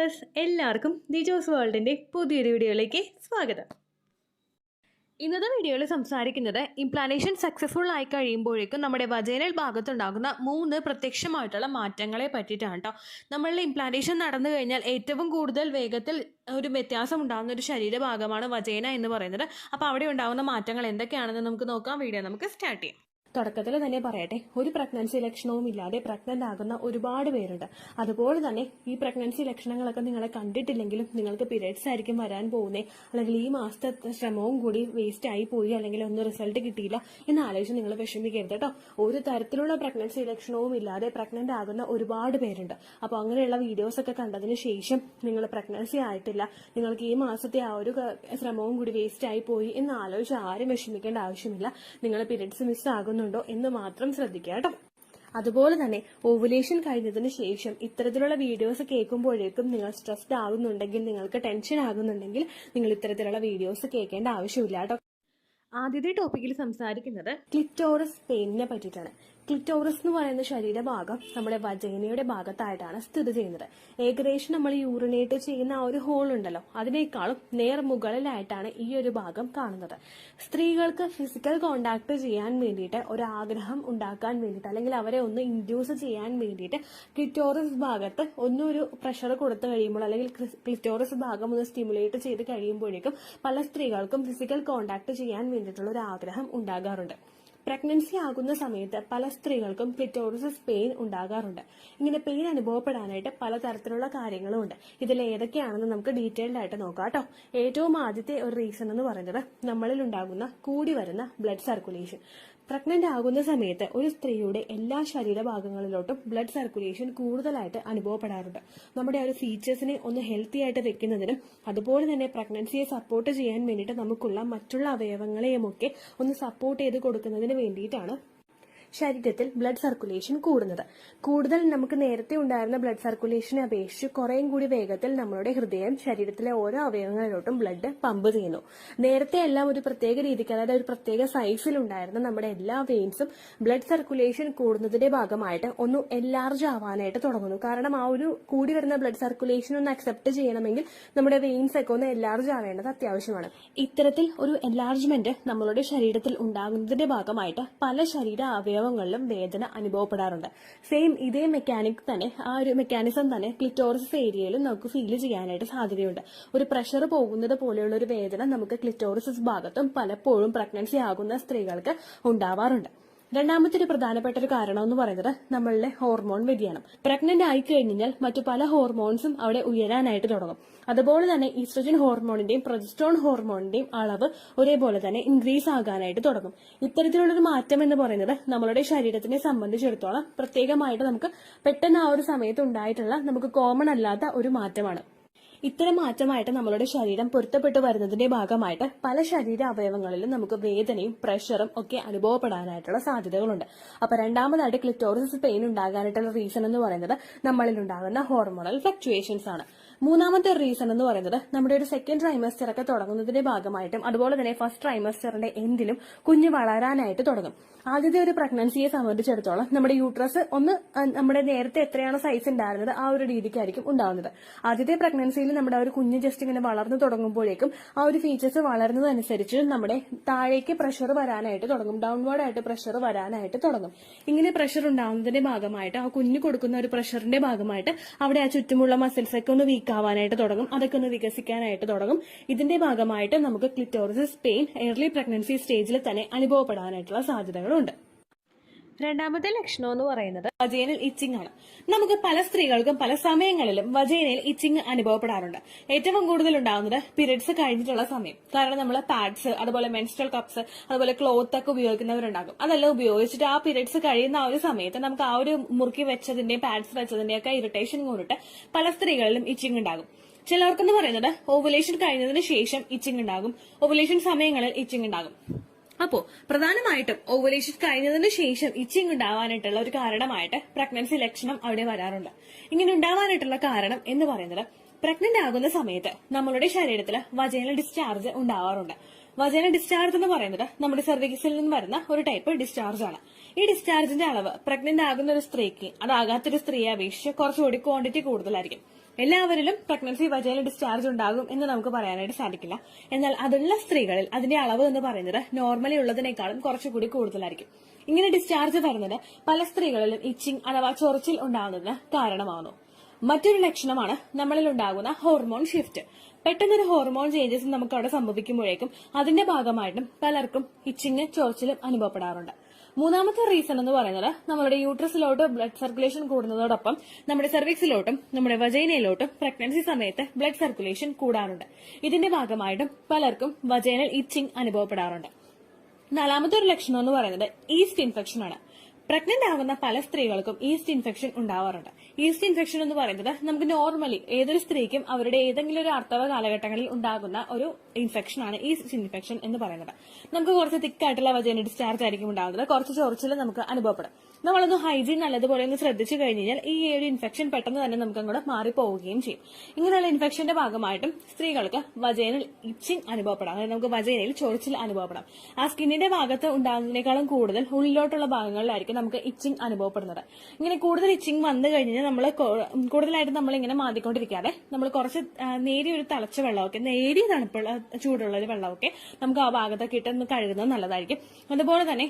Viewers, എല്ലാവർക്കും ദിജോസ് വേൾഡിൻ്റെ പുതിയൊരു വീഡിയോയിലേക്ക് സ്വാഗതം. ഇന്നത്തെ വീഡിയോയിൽ സംസാരിക്കുന്നത് ഇംപ്ലാന്റേഷൻ സക്സസ്ഫുൾ ആയി കഴിയുമ്പോഴേക്കും നമ്മുടെ വജൈനൽ ഭാഗത്തുണ്ടാകുന്ന 3 പ്രത്യക്ഷമായിട്ടുള്ള മാറ്റങ്ങളെ പറ്റിയിട്ടാണ് കേട്ടോ. നമ്മളുടെ ഇംപ്ലാന്റേഷൻ നടന്നു കഴിഞ്ഞാൽ ഏറ്റവും കൂടുതൽ വേഗത്തിൽ ഒരു വ്യത്യാസം ഉണ്ടാകുന്ന ഒരു ശരീരഭാഗമാണ് വജൈന എന്ന് പറയുന്നത്. അപ്പോൾ അവിടെ ഉണ്ടാകുന്ന മാറ്റങ്ങൾ എന്തൊക്കെയാണെന്ന് നമുക്ക് നോക്കാം. വീഡിയോ നമുക്ക് സ്റ്റാർട്ട് ചെയ്യാം. തുടക്കത്തിൽ തന്നെ പറയട്ടെ, ഒരു പ്രഗ്നൻസി ലക്ഷണവും ഇല്ലാതെ പ്രഗ്നന്റ് ആകുന്ന ഒരുപാട് പേരുണ്ട്. അതുപോലെ തന്നെ ഈ പ്രഗ്നൻസി ലക്ഷണങ്ങളൊക്കെ നിങ്ങളെ കണ്ടിട്ടില്ലെങ്കിലും നിങ്ങൾക്ക് പീരിയഡ്സ് ആയിരിക്കും വരാൻ പോകുന്നത്, അല്ലെങ്കിൽ ഈ മാസത്തെ ശ്രമവും കൂടി വേസ്റ്റ് ആയി പോയി, അല്ലെങ്കിൽ ഒന്നും റിസൾട്ട് കിട്ടിയില്ല എന്ന് ആലോചിച്ച് നിങ്ങൾ വിഷമിക്കരുത് കേട്ടോ. ഒരു തരത്തിലുള്ള പ്രഗ്നൻസി ലക്ഷണവും ഇല്ലാതെ പ്രഗ്നന്റ് ആകുന്ന ഒരുപാട് പേരുണ്ട്. അപ്പോൾ അങ്ങനെയുള്ള വീഡിയോസ് ഒക്കെ കണ്ടതിന് ശേഷം നിങ്ങൾ പ്രഗ്നൻസി ആയിട്ടില്ല, നിങ്ങൾക്ക് ഈ മാസത്തെ ആ ഒരു ശ്രമവും കൂടി വേസ്റ്റ് ആയി പോയി എന്ന് ആലോചിച്ച് ആരും വിഷമിക്കേണ്ട ആവശ്യമില്ല. നിങ്ങൾ പീരിയഡ്സ് മിസ് ആകുന്നു എന്ന് മാത്രം ശ്രദ്ധിക്കുക കേട്ടോ. അതുപോലെ തന്നെ ഓവുലേഷൻ കഴിഞ്ഞതിന് ശേഷം ഇത്തരത്തിലുള്ള വീഡിയോസ് കേൾക്കുമ്പോഴേക്കും നിങ്ങൾ സ്ട്രെസ്ഡ് ആകുന്നുണ്ടെങ്കിൽ, നിങ്ങൾക്ക് ടെൻഷൻ ആകുന്നുണ്ടെങ്കിൽ നിങ്ങൾ ഇത്തരത്തിലുള്ള വീഡിയോസ് കേൾക്കേണ്ട ആവശ്യമില്ല കേട്ടോ. ആദ്യത്തെ ടോപ്പിക്കിൽ സംസാരിക്കുന്നത് ക്ലിറ്റോറസ് പെയിനിനെ പറ്റിയിട്ടാണ്. ക്ലിറ്റോറസ് എന്ന് പറയുന്ന ശരീരഭാഗം നമ്മുടെ വജൈനയുടെ ഭാഗത്തായിട്ടാണ് സ്ഥിതി ചെയ്യുന്നത്. ഏകദേശം നമ്മൾ യൂറിനേറ്റ് ചെയ്യുന്ന ആ ഒരു ഹോൾ ഉണ്ടല്ലോ, അതിനേക്കാളും നേർ മുകളിലായിട്ടാണ് ഈ ഒരു ഭാഗം കാണുന്നത്. സ്ത്രീകൾക്ക് ഫിസിക്കൽ കോണ്ടാക്ട് ചെയ്യാൻ വേണ്ടിയിട്ട് ഒരാഗ്രഹം ഉണ്ടാക്കാൻ വേണ്ടിയിട്ട്, അല്ലെങ്കിൽ അവരെ ഒന്ന് ഇൻഡ്യൂസ് ചെയ്യാൻ വേണ്ടിയിട്ട് ക്ലിറ്റോറസ് ഭാഗത്ത് ഒന്നൊരു പ്രഷർ കൊടുത്തു കഴിയുമ്പോൾ, അല്ലെങ്കിൽ ക്ലിറ്റോറസ് ഭാഗം ഒന്ന് സ്റ്റിമുലേറ്റ് ചെയ്ത് കഴിയുമ്പോഴേക്കും പല സ്ത്രീകൾക്കും ഫിസിക്കൽ കോണ്ടാക്ട് ചെയ്യാൻ വേണ്ടിയിട്ടുള്ള ഒരു ആഗ്രഹം ഉണ്ടാകാറുണ്ട്. പ്രഗ്നൻസി ആകുന്ന സമയത്ത് പല സ്ത്രീകൾക്കും ക്ലിറ്റോറിസ് പെയിൻ ഉണ്ടാകാറുണ്ട്. ഇങ്ങനെ പെയിൻ അനുഭവപ്പെടാനായിട്ട് പലതരത്തിലുള്ള കാര്യങ്ങളും ഉണ്ട്. ഇതിൽ ഏതൊക്കെയാണെന്ന് നമുക്ക് ഡീറ്റെയിൽഡ് ആയിട്ട് നോക്കാം കേട്ടോ. ഏറ്റവും ആദ്യത്തെ ഒരു റീസൺ എന്ന് പറയുന്നത് നമ്മളിൽ ഉണ്ടാകുന്ന കൂടി വരുന്ന ബ്ലഡ് സർക്കുലേഷൻ. പ്രഗ്നന്റ് ആകുന്ന സമയത്ത് ഒരു സ്ത്രീയുടെ എല്ലാ ശരീരഭാഗങ്ങളിലോട്ടും ബ്ലഡ് സർക്കുലേഷൻ കൂടുതലായിട്ട് അനുഭവപ്പെടാറുണ്ട്. നമ്മുടെ ആ ഒരു ഫീച്ചേഴ്സിനെ ഒന്ന് ഹെൽത്തി ആയിട്ട് വെക്കുന്നതിനും, അതുപോലെ തന്നെ പ്രഗ്നൻസിയെ സപ്പോർട്ട് ചെയ്യാൻ വേണ്ടിയിട്ട് നമുക്കുള്ള മറ്റുള്ള അവയവങ്ങളെയുമൊക്കെ ഒന്ന് സപ്പോർട്ട് ചെയ്ത് കൊടുക്കുന്നതിന് വേണ്ടിയിട്ടാണ് ശരീരത്തിൽ ബ്ലഡ് സർക്കുലേഷൻ കൂടുന്നത്. കൂടുതൽ നമുക്ക് നേരത്തെ ഉണ്ടായിരുന്ന ബ്ലഡ് സർക്കുലേഷനെ അപേക്ഷിച്ച് കുറേയും കൂടി വേഗത്തിൽ നമ്മളുടെ ഹൃദയം ശരീരത്തിലെ ഓരോ അവയവങ്ങളിലോട്ടും ബ്ലഡ് പമ്പ് ചെയ്യുന്നു. നേരത്തെ എല്ലാം ഒരു പ്രത്യേക രീതിക്ക്, അതായത് ഒരു പ്രത്യേക സൈസിൽ ഉണ്ടായിരുന്ന നമ്മുടെ എല്ലാ വെയിൻസും ബ്ലഡ് സർക്കുലേഷൻ കൂടുന്നതിന്റെ ഭാഗമായിട്ട് ഒന്ന് എൻലാർജ് ആവാനായിട്ട് തുടങ്ങുന്നു. കാരണം ആ ഒരു കൂടി വരുന്ന ബ്ലഡ് സർക്കുലേഷൻ ഒന്ന് അക്സെപ്റ്റ് ചെയ്യണമെങ്കിൽ നമ്മുടെ വെയിൻസ് ഒക്കെ ഒന്ന് എൻലാർജ് ആവേണ്ടത് അത്യാവശ്യമാണ്. ഇത്തരത്തിൽ ഒരു എൻലാർജ്മെന്റ് നമ്മളുടെ ശരീരത്തിൽ ഉണ്ടാകുന്നതിന്റെ ഭാഗമായിട്ട് പല ശരീര അവയവങ്ങളിലും വേദന അനുഭവപ്പെടാറുണ്ട്. സെയിം ഇതേ മെക്കാനിസം തന്നെ ക്ലിറ്റോറിസ് ഏരിയയിലും നമുക്ക് ഫീൽ ചെയ്യാനായിട്ട് സാധ്യതയുണ്ട്. ഒരു പ്രഷർ പോകുന്നത് പോലെയുള്ള ഒരു വേദന നമുക്ക് ക്ലിറ്റോറിസ് ഭാഗത്തും പലപ്പോഴും പ്രഗ്നൻസി ആകുന്ന സ്ത്രീകൾക്ക് ഉണ്ടാവാറുണ്ട്. രണ്ടാമത്തെ ഒരു പ്രധാനപ്പെട്ട ഒരു കാരണം എന്ന് പറയുന്നത് നമ്മളുടെ ഹോർമോൺ വ്യതിയാനം. പ്രഗ്നന്റ് ആയി കഴിഞ്ഞാൽ മറ്റു പല ഹോർമോൺസും അവിടെ ഉയരാനായിട്ട് തുടങ്ങും. അതുപോലെ തന്നെ ഈസ്ട്രജൻ ഹോർമോണിന്റെയും പ്രൊജസ്ട്രോൺ ഹോർമോണിന്റെയും അളവ് ഒരേപോലെ തന്നെ ഇൻക്രീസ് ആകാനായിട്ട് തുടങ്ങും. ഇത്തരത്തിലുള്ളൊരു മാറ്റം എന്ന് പറയുന്നത് നമ്മളുടെ ശരീരത്തിനെ സംബന്ധിച്ചിടത്തോളം പ്രത്യേകമായിട്ട് നമുക്ക് പെട്ടെന്ന് ആ ഒരു സമയത്ത് ഉണ്ടായിട്ടുള്ള നമുക്ക് കോമൺ അല്ലാത്ത ഒരു മാറ്റമാണ്. ഇത്തരം മാറ്റമായിട്ട് നമ്മളുടെ ശരീരം പൊരുത്തപ്പെട്ടു വരുന്നതിന്റെ ഭാഗമായിട്ട് പല ശരീര അവയവങ്ങളിലും നമുക്ക് വേദനയും പ്രഷറും ഒക്കെ അനുഭവപ്പെടാനായിട്ടുള്ള സാധ്യതകളുണ്ട്. അപ്പൊ രണ്ടാമതായിട്ട് ക്ലിറ്റോറിസ് പെയിൻ ഉണ്ടാകാനായിട്ടുള്ള റീസൺ എന്ന് പറയുന്നത് നമ്മളിൽ ഉണ്ടാകുന്ന ഹോർമോണൽ ഫ്ലക്ച്വേഷൻസ് ആണ്. മൂന്നാമത്തെ റീസൺ എന്ന് പറയുന്നത് നമ്മുടെ ഒരു സെക്കൻഡ് ട്രൈമസ്റ്റർ ഒക്കെ തുടങ്ങുന്നതിന്റെ ഭാഗമായിട്ടും, അതുപോലെ തന്നെ ഫസ്റ്റ് ട്രൈമസ്റ്ററിന്റെ എൻഡിലും കുഞ്ഞ് വളരാനായിട്ട് തുടങ്ങും. ആദ്യത്തെ ഒരു പ്രഗ്നൻസിയെ സംബന്ധിച്ചിടത്തോളം നമ്മുടെ യൂട്രസ് ഒന്ന് നമ്മുടെ നേരത്തെ എത്രയാണ് സൈസ് ഉണ്ടായിരുന്നത് ആ ഒരു രീതിക്കായിരിക്കും ഉണ്ടാവുന്നത്. ആദ്യത്തെ പ്രഗ്നൻസിയിൽ നമ്മുടെ ഒരു കുഞ്ഞ് ജസ്റ്റ് ഇങ്ങനെ വളർന്നു തുടങ്ങുമ്പോഴേക്കും ആ ഒരു ഫീച്ചേഴ്സ് വളരുന്നതനുസരിച്ച് നമ്മുടെ താഴേക്ക് പ്രഷർ വരാനായിട്ട് തുടങ്ങും, ഡൗൺവേർഡ് ആയിട്ട് പ്രഷർ വരാനായിട്ട് തുടങ്ങും. ഇങ്ങനെ പ്രഷർ ഉണ്ടാവുന്നതിന്റെ ഭാഗമായിട്ട് ആ കുഞ്ഞ് കൊടുക്കുന്ന ഒരു പ്രഷറിന്റെ ഭാഗമായിട്ട് അവിടെ ആ ചുറ്റുമുള്ള മസിൽസ് ഒക്കെ ഒന്ന് വീക്ക് ആവാനായിട്ട് തുടങ്ങും, അതൊക്കെ ഒന്ന് വികസിക്കാനായിട്ട് തുടങ്ങും. ഇതിന്റെ ഭാഗമായിട്ട് നമുക്ക് ക്ലിറ്റോറിസ് പെയിൻ ഏർലി പ്രഗ്നൻസി സ്റ്റേജിൽ തന്നെ അനുഭവപ്പെടാനായിട്ടുള്ള സാധ്യതകളുണ്ട്. രണ്ടാമത്തെ ലക്ഷണം എന്ന് പറയുന്നത് വജൈനൽ ഇച്ചിങ് ആണ്. നമുക്ക് പല സ്ത്രീകൾക്കും പല സമയങ്ങളിലും വജൈനയിൽ ഇച്ചിങ് അനുഭവപ്പെടാറുണ്ട്. ഏറ്റവും കൂടുതൽ ഉണ്ടാകുന്നത് പീരിയഡ്സ് കഴിഞ്ഞിട്ടുള്ള സമയം. കാരണം നമ്മൾ പാഡ്സ്, അതുപോലെ മെൻസ്ട്രൽ കപ്സ്, അതുപോലെ ക്ലോത്ത് ഒക്കെ ഉപയോഗിക്കുന്നവരുണ്ടാകും. അതെല്ലാം ഉപയോഗിച്ചിട്ട് ആ പീരിയഡ്സ് കഴിയുന്ന ആ ഒരു സമയത്ത് നമുക്ക് ആ ഒരു മുറുക്കി വെച്ചതിന്റെയും പാഡ്സ് വെച്ചതിന്റെയും ഒക്കെ ഇറിറ്റേഷൻ കൊണ്ടിട്ട് പല സ്ത്രീകളിലും ഇച്ചിങ് ഉണ്ടാകും. ചിലർക്കെന്ന് പറയുന്നത് ഓവുലേഷൻ കഴിഞ്ഞതിന് ശേഷം ഇച്ചിങ് ഉണ്ടാകും, ഓവുലേഷൻ സമയങ്ങളിൽ ഇച്ചിങ് ഉണ്ടാകും. അപ്പോ പ്രധാനമായിട്ടും ഓവുലേഷൻ കഴിഞ്ഞതിന് ശേഷം ഇച്ചിങ് ഉണ്ടാവാനായിട്ടുള്ള ഒരു കാരണമായിട്ട് പ്രഗ്നൻസി ലക്ഷണം അവിടെ വരാറുണ്ട്. ഇങ്ങനെ ഉണ്ടാവാനായിട്ടുള്ള കാരണം എന്ന് പറയുന്നത് പ്രഗ്നന്റ് ആകുന്ന സമയത്ത് നമ്മളുടെ ശരീരത്തിൽ വജൈനൽ ഡിസ്ചാർജ് ഉണ്ടാവാറുണ്ട്. വജൈനൽ ഡിസ്ചാർജ് എന്ന് പറയുന്നത് നമ്മുടെ സെർവിക്സിൽ നിന്ന് വരുന്ന ഒരു ടൈപ്പ് ഡിസ്ചാർജ് ആണ്. ഈ ഡിസ്ചാർജിന്റെ അളവ് പ്രഗ്നന്റ് ആകുന്ന ഒരു സ്ത്രീക്ക് അതാകാത്തൊരു സ്ത്രീയെ അപേക്ഷിച്ച് കുറച്ചുകൂടി ക്വാണ്ടിറ്റി കൂടുതലായിരിക്കും. എല്ലാവരിലും പ്രഗ്നൻസി വജൈനൽ ഡിസ്ചാർജ് ഉണ്ടാകും എന്ന് നമുക്ക് പറയാനായിട്ട് സാധിക്കില്ല. എന്നാൽ അതുള്ള സ്ത്രീകളിൽ അതിന്റെ അളവ് എന്ന് പറയുന്നത് നോർമലി ഉള്ളതിനേക്കാളും കുറച്ചുകൂടി കൂടുതലായിരിക്കും. ഇങ്ങനെ ഡിസ്ചാർജ് വരുന്നത് പല സ്ത്രീകളിലും ഇച്ചിങ് അഥവാ ചൊറിച്ചിൽ ഉണ്ടാകുന്നതിന് കാരണമാകുന്നു. മറ്റൊരു ലക്ഷണമാണ് നമ്മളിൽ ഉണ്ടാകുന്ന ഹോർമോൺ ഷിഫ്റ്റ്. പെട്ടെന്നൊരു ഹോർമോൺ ചേഞ്ചസ് നമുക്ക് അവിടെ സംഭവിക്കുമ്പോഴേക്കും അതിന്റെ ഭാഗമായിട്ടും പലർക്കും ഇച്ചിങ് ചൊറിച്ചിലും അനുഭവപ്പെടാറുണ്ട്. മൂന്നാമത്തെ റീസൺ എന്ന് പറയുന്നത് നമ്മുടെ യൂട്രസിലോട്ട് ബ്ലഡ് സർക്കുലേഷൻ കൂടുന്നതോടൊപ്പം നമ്മുടെ സെർവിക്സിലോട്ടും നമ്മുടെ വജൈനയിലോട്ടും പ്രഗ്നൻസി സമയത്ത് ബ്ലഡ് സർക്കുലേഷൻ കൂടാറുണ്ട്. ഇതിന്റെ ഭാഗമായിട്ടും പലർക്കും വജൈനൽ ഇച്ചിങ് അനുഭവപ്പെടാറുണ്ട്. നാലാമത്തെ ഒരു ലക്ഷണം എന്ന് പറയുന്നത് ഈസ്റ്റ് ഇൻഫെക്ഷൻ ആണ്. പ്രഗ്നന്റ് ആകുന്ന പല സ്ത്രീകൾക്കും ഈസ്റ്റ് ഇൻഫെക്ഷൻ ഉണ്ടാവാറുണ്ട്. ഈസ്റ്റ് ഇൻഫെക്ഷൻ എന്ന് പറയുന്നത് നമുക്ക് നോർമലി ഏതൊരു സ്ത്രീക്കും അവരുടെ ഏതെങ്കിലും ഒരു ആർത്തവ കാലഘട്ടങ്ങളിൽ ഉണ്ടാകുന്ന ഒരു ഇൻഫെക്ഷൻ ആണ് ഈസ്റ്റ് ഇൻഫെക്ഷൻ എന്ന് പറയുന്നത്. നമുക്ക് കുറച്ച് തിക്കായിട്ടുള്ള വജൈനൽ ഡിസ്ചാർജ് ആയിരിക്കും ഉണ്ടാകുന്നത്. കുറച്ച് ചൊറിച്ചിൽ നമുക്ക് അനുഭവപ്പെടും. നമ്മളൊന്ന് ഹൈജീൻ നല്ലതുപോലെ ഒന്ന് ശ്രദ്ധിച്ചു കഴിഞ്ഞാൽ ഈ ഒരു ഇൻഫെക്ഷൻ പെട്ടെന്ന് തന്നെ നമുക്ക് അങ്ങോട്ട് മാറിപ്പോവുകയും ചെയ്യും. ഇങ്ങനെയുള്ള ഇൻഫെക്ഷന്റെ ഭാഗമായിട്ടും സ്ത്രീകൾക്ക് വജൈനൽ ഇച്ചിങ് അനുഭവപ്പെടാം. അതായത് നമുക്ക് വജൈനയിൽ ചൊറിച്ചിൽ അനുഭവപ്പെടാം. ആ സ്കിന്നിന്റെ ഭാഗത്ത് ഉണ്ടാകുന്നതിനേക്കാളും കൂടുതൽ ഉള്ളിലോട്ടുള്ള ഭാഗങ്ങളിലായിരിക്കും നമുക്ക് ഇച്ചിങ് അനുഭവപ്പെടുന്നത്. ഇങ്ങനെ കൂടുതൽ ഇച്ചിങ് വന്നു കഴിഞ്ഞാൽ നമ്മൾ കൂടുതലായിട്ട് നമ്മൾ ഇങ്ങനെ മാതിക്കൊണ്ടിരിക്കാതെ നമ്മൾ കുറച്ച് നേരിയൊരു തിളച്ച വെള്ളമൊക്കെ നേരിയ തണുപ്പുള്ള ചൂടുള്ള ഒരു വെള്ളമൊക്കെ നമുക്ക് ആ ഭാഗത്തൊക്കെ ഇട്ട് ഒന്ന് കഴുകുന്നത് നല്ലതായിരിക്കും. അതുപോലെ തന്നെ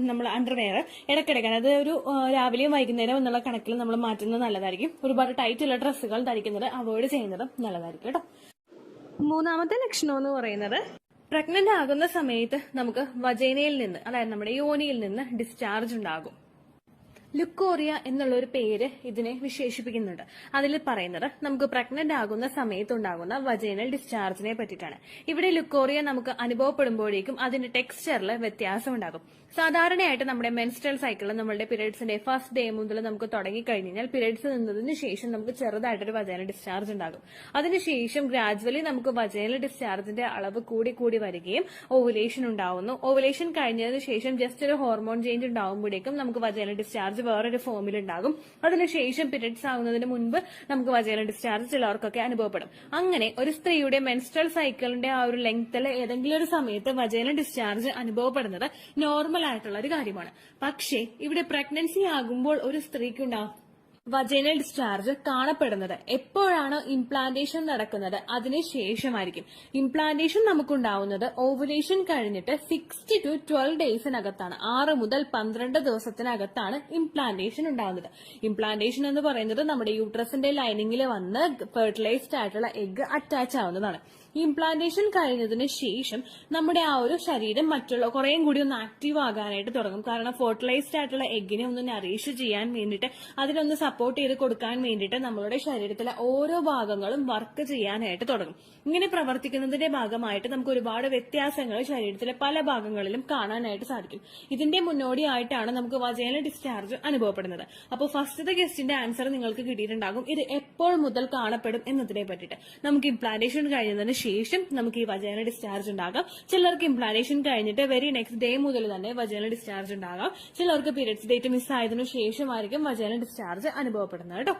നമ്മൾ അണ്ടർവെയർ ഇടയ്ക്കിടയ്ക്ക് അതായത് ഒരു രാവിലെയും വൈകുന്നേരം എന്നുള്ള കണക്കിൽ നമ്മൾ മാറ്റുന്നത് നല്ലതായിരിക്കും. ഒരുപാട് ടൈറ്റുള്ള ഡ്രസ്സുകൾ ധരിക്കുന്നത് അവോയ്ഡ് ചെയ്യുന്നതും നല്ലതായിരിക്കും കേട്ടോ. മൂന്നാമത്തെ ലക്ഷണം എന്ന് പറയുന്നത് പ്രഗ്നന്റ് ആകുന്ന സമയത്ത് നമുക്ക് വജൈനയിൽ നിന്ന് അതായത് നമ്മുടെ യോനിയിൽ നിന്ന് ഡിസ്ചാർജ് ഉണ്ടാകും. ലുക്കോറിയ എന്നുള്ള ഒരു പേര് ഇതിനെ വിശേഷിപ്പിക്കുന്നുണ്ട്. അതിൽ പറയുന്നത് നമുക്ക് പ്രഗ്നന്റ് ആകുന്ന സമയത്ത് ഉണ്ടാകുന്ന വജൈനൽ ഡിസ്ചാർജിനെ പറ്റിയിട്ടാണ്. ഇവിടെ ലുക്കോറിയ നമുക്ക് അനുഭവപ്പെടുമ്പോഴേക്കും അതിന്റെ ടെക്സ്ചറിൽ വ്യത്യാസം ഉണ്ടാകും. സാധാരണയായിട്ട് നമ്മുടെ മെൻസ്ട്രൽ സൈക്കിളിൽ നമ്മുടെ പീരീഡ്സിന്റെ ഫസ്റ്റ് ഡേ മുതൽ നമുക്ക് തുടങ്ങിക്കഴിഞ്ഞാൽ പീരീഡ്സ് നിന്നതിന് ശേഷം നമുക്ക് ചെറുതായിട്ടൊരു വജൈനൽ ഡിസ്ചാർജ് ഉണ്ടാകും. അതിനുശേഷം ഗ്രാജുവലി നമുക്ക് വജൈനൽ ഡിസ്ചാർജിന്റെ അളവ് കൂടി വരികയും ഓവുലേഷൻ ഉണ്ടാവുന്നു. ഓവുലേഷൻ കഴിഞ്ഞതിന് ശേഷം ജസ്റ്റ് ഒരു ഹോർമോൺ ചേഞ്ച് ഉണ്ടാകുമ്പോഴേക്കും നമുക്ക് വജൈനൽ ഡിസ്ചാർജ് വേറൊരു ഫോമിൽ ഉണ്ടാകും. അതിനുശേഷം പീരീഡ്സ് ആകുന്നതിന് മുൻപ് നമുക്ക് വജൈനൽ ഡിസ്ചാർജ് ചിലർക്കൊക്കെ അനുഭവപ്പെടും. അങ്ങനെ ഒരു സ്ത്രീയുടെ മെൻസ്ട്രൽ സൈക്കിളിന്റെ ആ ഒരു ലെങ്ത്തിൽ ഏതെങ്കിലും ഒരു സമയത്ത് വജൈനൽ ഡിസ്ചാർജ് അനുഭവപ്പെടുന്നത് നോർമൽ ആയിട്ടുള്ള ഒരു കാര്യമാണ്. പക്ഷേ ഇവിടെ പ്രഗ്നൻസി ആകുമ്പോൾ ഒരു സ്ത്രീക്കുണ്ടാവും വജൈനൽ ഡിസ്ചാർജ് കാണപ്പെടുന്നത് എപ്പോഴാണ് ഇംപ്ലാന്റേഷൻ നടക്കുന്നത് അതിനുശേഷമായിരിക്കും. ഇംപ്ലാന്റേഷൻ നമുക്കുണ്ടാവുന്നത് ഓവുലേഷൻ കഴിഞ്ഞിട്ട് 6 to 12 ഡേയ്സിനകത്താണ്. 6 മുതൽ 12 ദിവസത്തിനകത്താണ് ഇംപ്ലാന്റേഷൻ ഉണ്ടാവുന്നത്. ഇംപ്ലാന്റേഷൻ എന്ന് പറയുന്നത് നമ്മുടെ യൂട്രസിന്റെ ലൈനിങ്ങിൽ വന്ന് ഫെർട്ടിലൈസ്ഡ് ആയിട്ടുള്ള എഗ് അറ്റാച്ച് ആവുന്നതാണ്. ഇംപ്ലാന്റേഷൻ കഴിഞ്ഞതിന് ശേഷം നമ്മുടെ ആ ഒരു ശരീരം മറ്റുള്ള കുറേയും കൂടി ഒന്ന് ആക്റ്റീവ് ആകാനായിട്ട് തുടങ്ങും. കാരണം ഫെർട്ടിലൈസ്ഡ് ആയിട്ടുള്ള എഗ്ഗിനെ ഒന്ന് നറീഷ് ചെയ്യാൻ വേണ്ടിയിട്ട് അതിനൊന്ന് സപ്പോർട്ട് ചെയ്ത് കൊടുക്കാൻ വേണ്ടിയിട്ട് നമ്മളുടെ ശരീരത്തിലെ ഓരോ ഭാഗങ്ങളും വർക്ക് ചെയ്യാനായിട്ട് തുടങ്ങും. ഇങ്ങനെ പ്രവർത്തിക്കുന്നതിന്റെ ഭാഗമായിട്ട് നമുക്ക് ഒരുപാട് വ്യത്യാസങ്ങൾ ശരീരത്തിലെ പല ഭാഗങ്ങളിലും കാണാനായിട്ട് സാധിക്കും. ഇതിന്റെ മുന്നോടിയായിട്ടാണ് നമുക്ക് വജൈനൽ ഡിസ്ചാർജ് അനുഭവപ്പെടുന്നത്. അപ്പോൾ ഫസ്റ്റത്തെ ക്വസ്റ്റിന്റെ ആൻസർ നിങ്ങൾക്ക് കിട്ടിയിട്ടുണ്ടാകും. ഇത് എപ്പോൾ മുതൽ കാണപ്പെടും എന്നതിനെ പറ്റിയിട്ട്. നമുക്ക് ഇംപ്ലാന്റേഷൻ കഴിഞ്ഞതിന് ശേഷം നമുക്ക് ഈ വജൈനൽ ഡിസ്ചാർജ് ഉണ്ടാകാം. ചിലർക്ക് ഇംപ്ലാന്റേഷൻ കഴിഞ്ഞിട്ട് വെരി നെക്സ്റ്റ് ഡേ മുതൽ തന്നെ വജൈനൽ ഡിസ്ചാർജ് ഉണ്ടാകാം. ചിലർക്ക് പീരിയഡ്സ് ഡേറ്റ് മിസ്സായതിനു ശേഷമായിരിക്കും വജൈനൽ ഡിസ്ചാർജ് അനുഭവപ്പെടുന്നത് കേട്ടോ.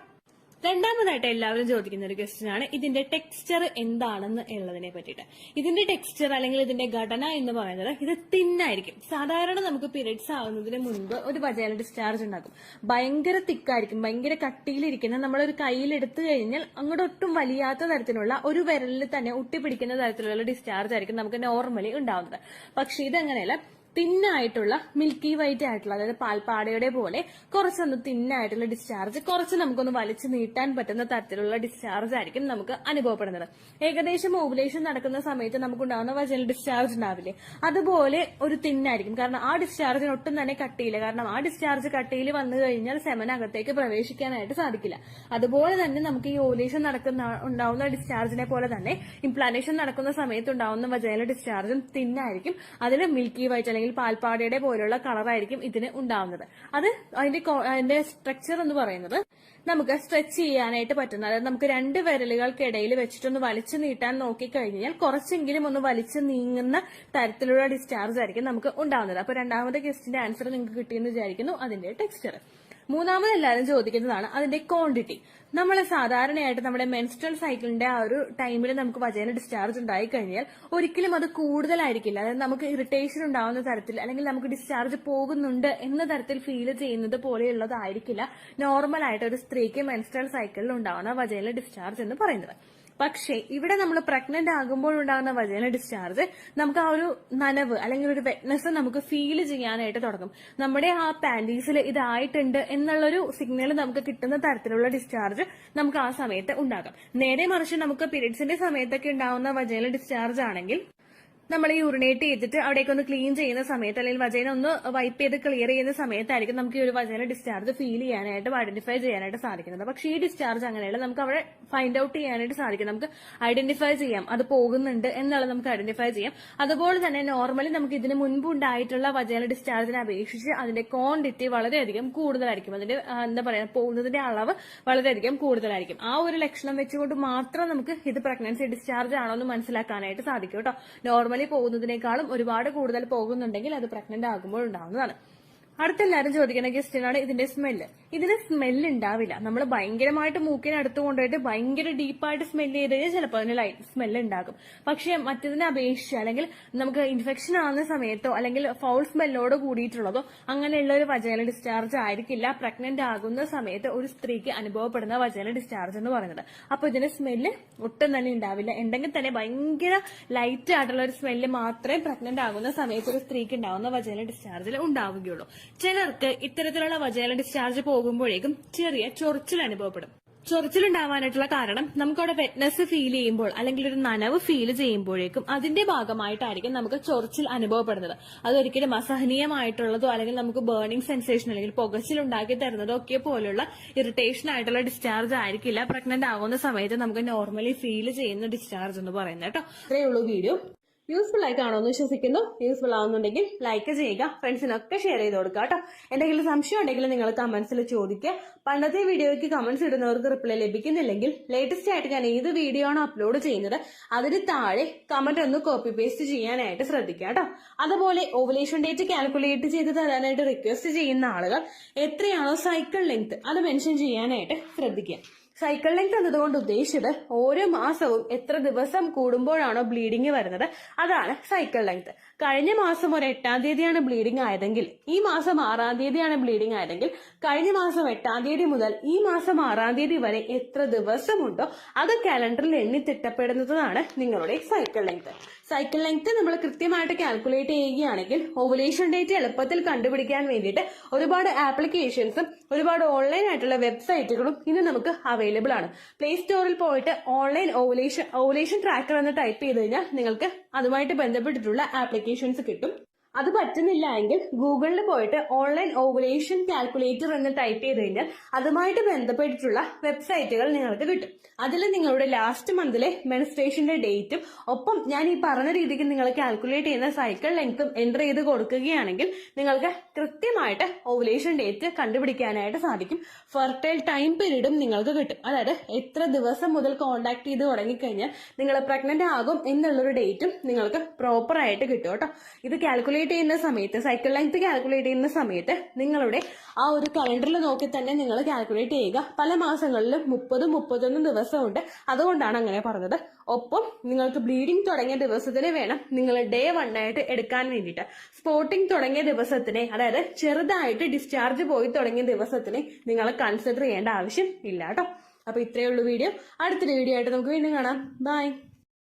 രണ്ടാമതായിട്ട് എല്ലാവരും ചോദിക്കുന്ന ഒരു ക്വസ്റ്റ്യൻ ആണ് ഇതിന്റെ ടെക്സ്ചർ എന്താണെന്ന് ഉള്ളതിനെ പറ്റിയിട്ട്. ഇതിന്റെ ടെക്സ്ചർ അല്ലെങ്കിൽ ഇതിന്റെ ഘടന എന്ന് പറയുന്നത് ഇത് തിന്നായിരിക്കും. സാധാരണ നമുക്ക് പീരിയഡ്സ് ആവുന്നതിന് മുൻപ് ഒരു വജൈനൽ ഡിസ്ചാർജ് ഉണ്ടാകും. ഭയങ്കര തിക്കായിരിക്കും, ഭയങ്കര കട്ടിയിലിരിക്കുന്ന നമ്മളൊരു കയ്യിൽ എടുത്തു കഴിഞ്ഞാൽ അങ്ങോട്ട് ഒട്ടും വലിയാത്ത തരത്തിലുള്ള ഒരു വിരലിൽ തന്നെ ഒട്ടിപ്പിടിക്കുന്ന തരത്തിലുള്ള ഡിസ്ചാർജ് ആയിരിക്കും നമുക്ക് നോർമലി ഉണ്ടാവുന്നത്. പക്ഷെ ഇതങ്ങനെയല്ല, തിന്നായിട്ടുള്ള മിൽക്കി വൈറ്റ് ആയിട്ടുള്ള അതായത് പാൽപ്പാടയുടെ പോലെ കുറച്ചൊന്ന് തിന്നായിട്ടുള്ള ഡിസ്ചാർജ്, കുറച്ച് നമുക്കൊന്ന് വലിച്ചു നീട്ടാൻ പറ്റുന്ന തരത്തിലുള്ള ഡിസ്ചാർജ് ആയിരിക്കും നമുക്ക് അനുഭവപ്പെടുന്നത്. ഏകദേശം ഓവുലേഷൻ നടക്കുന്ന സമയത്ത് നമുക്കുണ്ടാകുന്ന വജൈനൽ ഡിസ്ചാർജ് ഉണ്ടാവില്ലേ, അതുപോലെ ഒരു തിന്നായിരിക്കും. കാരണം ആ ഡിസ്ചാർജിന് ഒട്ടും തന്നെ കട്ടിയില്ല. കാരണം ആ ഡിസ്ചാർജ് കട്ടിയിൽ വന്നു കഴിഞ്ഞാൽ സെമനകത്തേക്ക് പ്രവേശിക്കാനായിട്ട് സാധിക്കില്ല. അതുപോലെ തന്നെ നമുക്ക് ഈ ഓവുലേഷൻ ഉണ്ടാവുന്ന ഡിസ്ചാർജിനെ പോലെ തന്നെ ഇംപ്ലാന്റേഷൻ നടക്കുന്ന സമയത്ത് ഉണ്ടാവുന്ന വജൈനൽ ഡിസ്ചാർജും തിന്നായിരിക്കും. അതിൽ മിൽക്കി വൈറ്റ് അല്ലെങ്കിൽ പാൽപ്പാടയുടെ പോലുള്ള കളറായിരിക്കും ഇതിന് ഉണ്ടാവുന്നത്. അത് അതിന്റെ സ്ട്രക്ചർ എന്ന് പറയുന്നത് നമുക്ക് സ്ട്രെച്ച് ചെയ്യാനായിട്ട് പറ്റുന്ന, അതായത് നമുക്ക് രണ്ട് വിരലുകൾക്കിടയിൽ വെച്ചിട്ടൊന്ന് വലിച്ചു നീട്ടാൻ നോക്കിക്കഴിഞ്ഞാൽ കുറച്ചെങ്കിലും ഒന്ന് വലിച്ചു നീങ്ങുന്ന തരത്തിലുള്ള ഡിസ്ചാർജ് ആയിരിക്കും നമുക്ക് ഉണ്ടാവുന്നത്. അപ്പൊ രണ്ടാമത്തെ ക്വസ്റ്റിന്റെ ആൻസർ നിങ്ങൾക്ക് കിട്ടിയെന്ന് വിചാരിക്കുന്നു, അതിന്റെ ടെക്സ്ചർ. മൂന്നാമത് എല്ലാവരും ചോദിക്കുന്നതാണ് അതിന്റെ ക്വാണ്ടിറ്റി. നമ്മൾ സാധാരണയായിട്ട് നമ്മുടെ മെൻസ്ട്രൽ സൈക്കിളിന്റെ ആ ഒരു ടൈമിൽ നമുക്ക് വജൈന ഡിസ്ചാർജ് ഉണ്ടായി കഴിഞ്ഞാൽ ഒരിക്കലും അത് കൂടുതലായിരിക്കില്ല. അതായത് നമുക്ക് ഇറിറ്റേഷൻ ഉണ്ടാവുന്ന തരത്തിൽ അല്ലെങ്കിൽ നമുക്ക് ഡിസ്ചാർജ് പോകുന്നുണ്ട് എന്ന തരത്തിൽ ഫീൽ ചെയ്യുന്നത് പോലെയുള്ളതായിരിക്കില്ല നോർമൽ ആയിട്ട് ഒരു സ്ത്രീക്ക് മെൻസ്ട്രൽ സൈക്കിളിൽ ഉണ്ടാവുന്ന വജൈന ഡിസ്ചാർജ് എന്ന് പറയുന്നത്. പക്ഷേ ഇവിടെ നമ്മൾ പ്രഗ്നന്റ് ആകുമ്പോൾ ഉണ്ടാകുന്ന വജൈന ഡിസ്ചാർജ് നമുക്ക് ആ ഒരു നനവ് അല്ലെങ്കിൽ ഒരു വെറ്റ്നെസ് നമുക്ക് ഫീൽ ചെയ്യാനായിട്ട് തുടങ്ങും. നമ്മുടെ ആ പാൻറ്റീസിൽ ഇതായിട്ടുണ്ട് എന്നുള്ളൊരു സിഗ്നൽ നമുക്ക് കിട്ടുന്ന തരത്തിലുള്ള ഡിസ്ചാർജ് നമുക്ക് ആ സമയത്ത് ഉണ്ടാകാം. നേരെ മറിച്ച് നമുക്ക് പീരീഡ്സിന്റെ സമയത്തൊക്കെ ഉണ്ടാവുന്ന വജൈന ഡിസ്ചാർജ് ആണെങ്കിൽ നമ്മൾ ഈ യൂറിനേറ്റ് ചെയ്തിട്ട് അവിടേക്ക് ഒന്ന് ക്ലീൻ ചെയ്യുന്ന സമയത്ത് അല്ലെങ്കിൽ വജൈന ഒന്ന് വൈപ്പ് ചെയ്ത് ക്ലിയർ ചെയ്യുന്ന സമയത്തായിരിക്കും നമുക്ക് ഈ ഒരു വജൈന ഡിസ്ചാർജ് ഫീൽ ചെയ്യാനായിട്ട് ഐഡന്റിഫൈ ചെയ്യാനായിട്ട് സാധിക്കുന്നത്. പക്ഷേ ഈ ഡിസ്ചാർജ് അങ്ങനെയല്ല, നമുക്ക് അവിടെ ഫൈൻഡ് ഔട്ട് ചെയ്യാനായിട്ട് സാധിക്കും. നമുക്ക് ഐഡന്റിഫൈ ചെയ്യാം അത് പോകുന്നുണ്ട് എന്നുള്ളത് നമുക്ക് ഐഡന്റിഫൈ ചെയ്യാം. അതുപോലെ തന്നെ നോർമലി നമുക്ക് ഇതിന് മുൻപ് ഉണ്ടായിട്ടുള്ള വജൈന ഡിസ്ചാർജിനെ അപേക്ഷിച്ച് അതിന്റെ ക്വാണ്ടിറ്റി വളരെയധികം കൂടുതലായിരിക്കും. അതിന്റെ എന്താ പറയാ പോകുന്നതിന്റെ അളവ് വളരെയധികം കൂടുതലായിരിക്കും. ആ ഒരു ലക്ഷണം വെച്ചുകൊണ്ട് മാത്രം നമുക്ക് ഇത് പ്രഗ്നൻസി ഡിസ്ചാർജ് ആണോ എന്ന് മനസ്സിലാക്കാനായിട്ട് സാധിക്കും കേട്ടോ. നോർമലി പോകുന്നതിനേക്കാളും ഒരുപാട് കൂടുതൽ പോകുന്നുണ്ടെങ്കിൽ അത് പ്രഗ്നന്റ് ആകുമ്പോൾ ഉണ്ടാവുന്നതാണ്. അടുത്തെല്ലാരും ചോദിക്കുന്ന ക്വസ്റ്റ്യനാണ് ഇതിന്റെ സ്മെല്ല്. ഇതിന് സ്മെല്ല് ഉണ്ടാവില്ല. നമ്മൾ ഭയങ്കരമായിട്ട് മൂക്കിനടുത്ത് കൊണ്ടുപോയിട്ട് ഭയങ്കര ഡീപ്പായിട്ട് സ്മെല്ല് ചെയ്ത് കഴിഞ്ഞാൽ ചിലപ്പോൾ അതിന് ലൈറ്റ് സ്മെല്ല് ഉണ്ടാകും. പക്ഷെ മറ്റതിനെ അപേക്ഷിച്ച് അല്ലെങ്കിൽ നമുക്ക് ഇൻഫെക്ഷൻ ആവുന്ന സമയത്തോ അല്ലെങ്കിൽ ഫൗൾ സ്മെല്ലോട് കൂടിയിട്ടുള്ളതോ അങ്ങനെയുള്ള ഒരു വജൈന ഡിസ്ചാർജ് ആയിരിക്കില്ല പ്രഗ്നന്റ് ആകുന്ന സമയത്ത് ഒരു സ്ത്രീക്ക് അനുഭവപ്പെടുന്ന വജൈന ഡിസ്ചാർജ് എന്ന് പറയുന്നത്. അപ്പൊ ഇതിന് സ്മെല്ല് ഒട്ടും തന്നെ ഉണ്ടാവില്ല. ഉണ്ടെങ്കിൽ തന്നെ ഭയങ്കര ലൈറ്റ് ആയിട്ടുള്ള ഒരു സ്മെല്ല് മാത്രമേ പ്രഗ്നന്റ് ആകുന്ന സമയത്ത് ഒരു സ്ത്രീക്ക് ഉണ്ടാവുന്ന വജൈന ഡിസ്ചാർജിൽ ഉണ്ടാവുകയുള്ളൂ. ചിലർക്ക് ഇത്തരത്തിലുള്ള വജൈന ഡിസ്ചാർജ് പോകുമ്പോഴേക്കും ചെറിയ ചൊറിച്ചിൽ അനുഭവപ്പെടും. ചൊറിച്ചിലുണ്ടാവാനായിട്ടുള്ള കാരണം നമുക്കവിടെ വെറ്റ്നെസ് ഫീൽ ചെയ്യുമ്പോൾ അല്ലെങ്കിൽ ഒരു നനവ് ഫീൽ ചെയ്യുമ്പോഴേക്കും അതിന്റെ ഭാഗമായിട്ടായിരിക്കും നമുക്ക് ചൊറിച്ചിൽ അനുഭവപ്പെടുന്നത്. അതൊരിക്കലും അസഹനീയമായിട്ടുള്ളതോ അല്ലെങ്കിൽ നമുക്ക് ബേണിംഗ് സെൻസേഷൻ അല്ലെങ്കിൽ പുകച്ചിൽ ഉണ്ടാക്കി തരുന്നതോ ഒക്കെ പോലുള്ള ഇറിറ്റേഷൻ ആയിട്ടുള്ള ഡിസ്ചാർജ് ആയിരിക്കില്ല പ്രഗ്നന്റ് ആകുന്ന സമയത്ത് നമുക്ക് നോർമലി ഫീൽ ചെയ്യുന്ന ഡിസ്ചാർജ് എന്ന് പറയുന്നത് കേട്ടോ. ഇത്രയേ ഉള്ളൂ വീഡിയോ. യൂസ്ഫുൾ ആയി കാണുമെന്ന് വിശ്വസിക്കുന്നു. യൂസ്ഫുൾ ആവുന്നുണ്ടെങ്കിൽ ലൈക്ക് ചെയ്യുക, ഫ്രണ്ട്സിനൊക്കെ ഷെയർ ചെയ്ത് കൊടുക്കുക കേട്ടോ. എന്തെങ്കിലും സംശയം ഉണ്ടെങ്കിൽ നിങ്ങൾ കമന്റ്സിൽ ചോദിക്കുക. പണ്ടത്തെ വീഡിയോയ്ക്ക് കമന്റ്സ് ഇടുന്നവർക്ക് റിപ്ലൈ ലഭിക്കുന്നില്ലെങ്കിൽ ലേറ്റസ്റ്റ് ആയിട്ട് ഞാൻ ഏത് വീഡിയോ ആണോ അപ്ലോഡ് ചെയ്യുന്നത് അതിന് താഴെ കമന്റ് ഒന്ന് കോപ്പി പേസ്റ്റ് ചെയ്യാനായിട്ട് ശ്രദ്ധിക്കുക കേട്ടോ. അതുപോലെ ഓവുലേഷൻ ഡേറ്റ് കാൽക്കുലേറ്റ് ചെയ്ത് തരാനായിട്ട് റിക്വസ്റ്റ് ചെയ്യുന്ന ആളുകൾ എത്രയാണോ സൈക്കിൾ ലെങ്ത് അത് മെൻഷൻ ചെയ്യാനായിട്ട് ശ്രദ്ധിക്കുക. സൈക്കിൾ ലെങ്ത് എന്നതുകൊണ്ട് ഉദ്ദേശിച്ചത് ഓരോ മാസവും എത്ര ദിവസം കൂടുമ്പോഴാണോ ബ്ലീഡിങ് വരുന്നത് അതാണ് സൈക്കിൾ ലെങ്ത്. കഴിഞ്ഞ മാസം ഒരു 8-ാം തീയതിയാണ് ബ്ലീഡിംഗ് ആയതെങ്കിൽ ഈ മാസം 6-ാം തീയതിയാണ് ബ്ലീഡിംഗ് ആയതെങ്കിൽ കഴിഞ്ഞ മാസം 8-ാം തീയതി മുതൽ ഈ മാസം 6-ാം തീയതി വരെ എത്ര ദിവസമുണ്ടോ അത് കാലണ്ടറിൽ എണ്ണി തിട്ടപ്പെടുന്നതാണ് നിങ്ങളുടെ സൈക്കിൾ ലെങ്ത്. സൈക്കിൾ ലെങ്ത് നമ്മൾ കൃത്യമായിട്ട് കാൽക്കുലേറ്റ് ചെയ്യുകയാണെങ്കിൽ ഓവുലേഷൻ ഡേറ്റ് എളുപ്പത്തിൽ കണ്ടുപിടിക്കാൻ വേണ്ടിയിട്ട് ഒരുപാട് ആപ്ലിക്കേഷൻസും ഒരുപാട് ഓൺലൈൻ ആയിട്ടുള്ള വെബ്സൈറ്റുകളും ഇന്ന് നമുക്ക് അവൈലബിൾ ആണ്. പ്ലേ സ്റ്റോറിൽ പോയിട്ട് ഓൺലൈൻ ഓവുലേഷൻ ട്രാക്കർ എന്ന് ടൈപ്പ് ചെയ്ത് കഴിഞ്ഞാൽ നിങ്ങൾക്ക് അതുമായിട്ട് ബന്ധപ്പെട്ടിട്ടുള്ള ആപ്ലിക്കേഷൻസ് കിട്ടും. അത് പറ്റുന്നില്ല എങ്കിൽ ഗൂഗിളിൽ പോയിട്ട് ഓൺലൈൻ ഓവുലേഷൻ കാൽക്കുലേറ്റർ എന്ന് ടൈപ്പ് ചെയ്ത് കഴിഞ്ഞാൽ അതുമായിട്ട് ബന്ധപ്പെട്ടിട്ടുള്ള വെബ്സൈറ്റുകൾ നിങ്ങൾക്ക് കിട്ടും. അതിൽ നിങ്ങളുടെ ലാസ്റ്റ് മന്തിലെ മെൻസ്ട്രേഷന്റെ ഡേറ്റും ഒപ്പം ഞാൻ ഈ പറഞ്ഞ രീതിക്ക് നിങ്ങൾ കാൽക്കുലേറ്റ് ചെയ്യുന്ന സൈക്കിൾ ലെങ്ത്തും എൻ്റർ ചെയ്ത് കൊടുക്കുകയാണെങ്കിൽ നിങ്ങൾക്ക് കൃത്യമായിട്ട് ഓവുലേഷൻ ഡേറ്റ് കണ്ടുപിടിക്കാനായിട്ട് സാധിക്കും. ഫെർട്ടൈൽ ടൈം പീരീഡും നിങ്ങൾക്ക് കിട്ടും. അതായത് എത്ര ദിവസം മുതൽ കോണ്ടാക്ട് ചെയ്ത് തുടങ്ങിക്കഴിഞ്ഞാൽ നിങ്ങൾ പ്രഗ്നന്റ് ആകും എന്നുള്ളൊരു ഡേറ്റും നിങ്ങൾക്ക് പ്രോപ്പർ ആയിട്ട് കിട്ടും കേട്ടോ. ഇത് കാൽക്കുലേറ്റ് ചെയ്യുന്ന സമയത്ത് സൈക്കിൾ ലെങ്ത് കാൽക്കുലേറ്റ് ചെയ്യുന്ന സമയത്ത് നിങ്ങളുടെ ആ ഒരു കലണ്ടറിൽ നോക്കി തന്നെ നിങ്ങൾ കാൽക്കുലേറ്റ് ചെയ്യുക. പല മാസങ്ങളിലും 30-31 ദിവസമുണ്ട്. അതുകൊണ്ടാണ് അങ്ങനെ പറഞ്ഞത്. ഒപ്പം നിങ്ങൾക്ക് ബ്ലീഡിംഗ് തുടങ്ങിയ ദിവസത്തിന് വേണം നിങ്ങൾ ഡേ 1 ആയിട്ട് എടുക്കാൻ വേണ്ടിയിട്ട്. സ്പോട്ടിംഗ് തുടങ്ങിയ ദിവസത്തിനെ അതായത് ചെറുതായിട്ട് ഡിസ്ചാർജ് പോയി തുടങ്ങിയ ദിവസത്തിനെ നിങ്ങൾ കൺസിഡർ ചെയ്യേണ്ട ആവശ്യം ഇല്ല കേട്ടോ. അപ്പൊ ഇത്രയേ ഉള്ളൂ വീഡിയോ. അടുത്തൊരു വീഡിയോ ആയിട്ട് നമുക്ക് വീണ്ടും കാണാം. ബൈ.